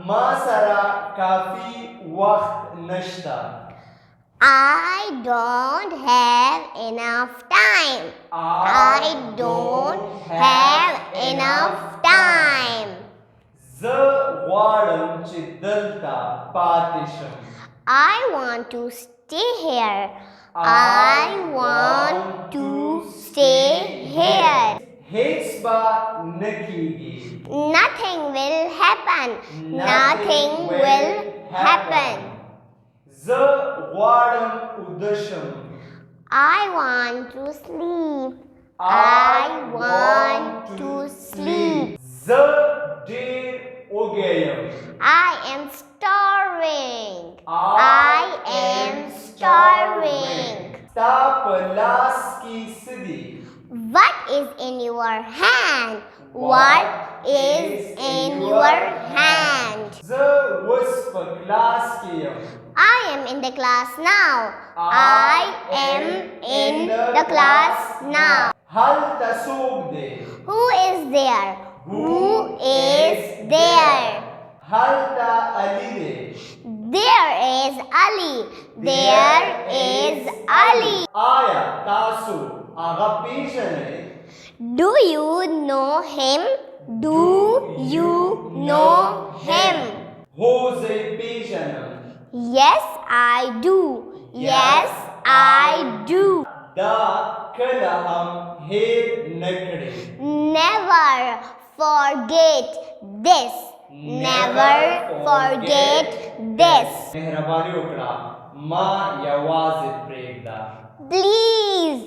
ما سره کافي وخت نشته. I don't have enough time. I don't have enough time. زه غواړم چې دلته پاتې شم. I want to stay here. I want to stay here. هیڅ به نه کیږي. Nothing will happen. Nothing will happen. زه غواړم ویده شم. I want to sleep. I want to sleep. زه ډېر وږی یم. I am starving. I am starving. ستا په لاس کې څه دي؟ What is in your hand? What is in your hand? زه اوس په کلاس کې یم. I am in the class now. I am in the class now. هلته څوک دی؟ Who is there? Who is there? هلته علي دی. There is Ali. There is Ali. آیا تاسو هغه پیژنئ؟ Do you know him? Do you know him? هو زه پیژنم. Yes, I do. Yes, I do. دا کله هم هیر نه کړې. Never forget this. Never forget this. مهرباني وکړه ما یوازې پرېږده. Please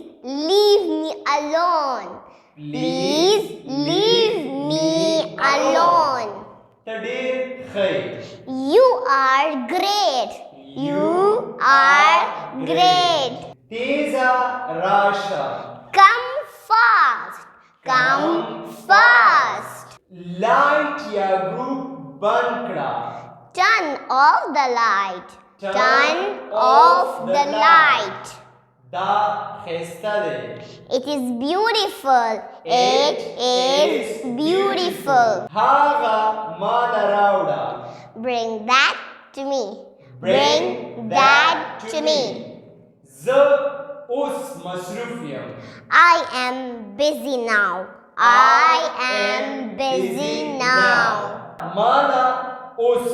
leave me alone. Please leave me alone. ته ډېر ښه یې. You are great. You are great. تیزه راشه. Come fast. Come fast. لایټ یا ګروپ بند کړه. Turn off the light. Turn off the light. دا ښایسته دی. It is beautiful. It is beautiful. هغه ماله راوړه. Bring that to me. Bring that to me. زه اوس مصروف یم. I am busy now. I am busy now. ماله اوس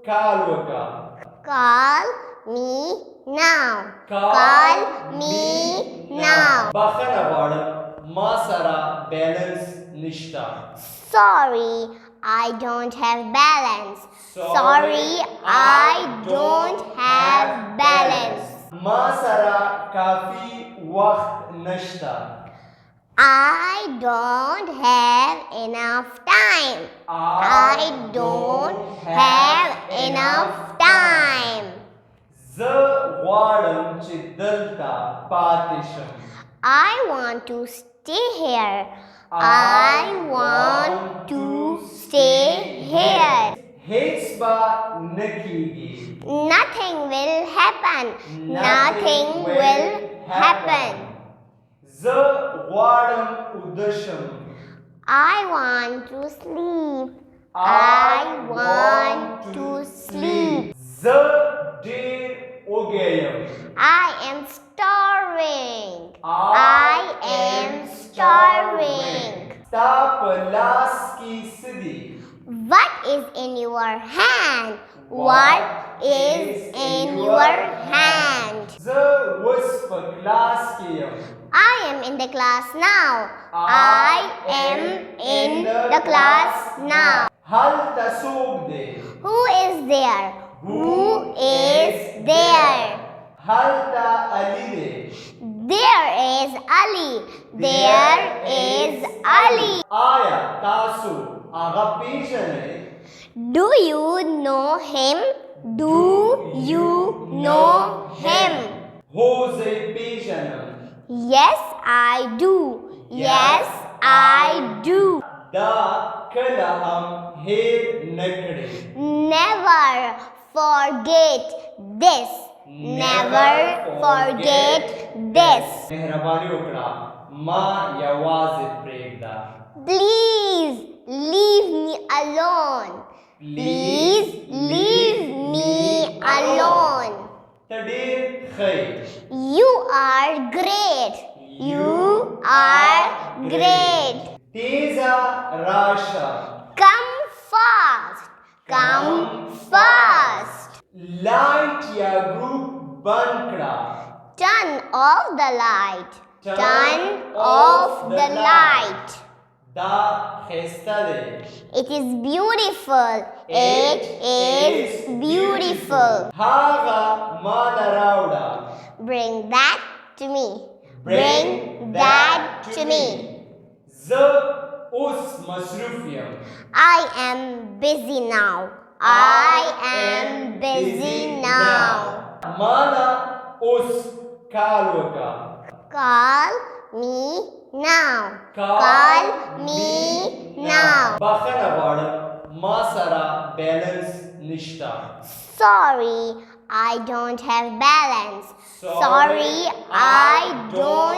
کال وکړه. Call me now. Call me now. بخښنه غواړم ما سره بیلنس نشته. Sorry, I don't have balance. Sorry, I don't have balance. ما سره کافي وخت نشته. I don't have enough time. I don't have enough time. زه غواړم چې دلته پاتې شم. I want to stay here. I want to stay here. هیڅ به نه کیږي. Nothing will happen. Nothing will happen. زه غواړم ویده شم. I want to sleep. I want to sleep. زه ډېر وږی یم. I am starving. I am starving. ستا په لاس کې څه دي؟ What is in your hand? What is in your hand? زه اوس په کلاس کې یم. I am in the class now. I am in the class now. هلته څوک دی؟ Who is there? Who is there? هلته علي دی. There is Ali. There is Ali. آیا تاسو هغه پیژنئ؟ Do you know him? Do you know him? هو زه پیژنم. Yes, I do. Yes, I do. دا کله هم هیر نه کړې. Never forget this. Never forget this. مهرباني وکړه ما یوازې پرېږده. Please leave me alone. Please leave me alone. ته ډېر ښه یې. You are great. You are great. تیزه راشه. Come fast. Come fast. لایټ یا ګروپ بند کړه. Turn off the light. Turn off the light. دا ښایسته دی. It is beautiful. It is beautiful. هغه ماله راوړه. Bring that to me. Bring that to me. زه اوس مصروف یم. I am busy now. I am busy now. ماله اوس کال وکړه. Call me now. Call me now. بخښنه غواړم ما سره بیلنس نشته. Sorry, I don't have balance. Sorry, I don't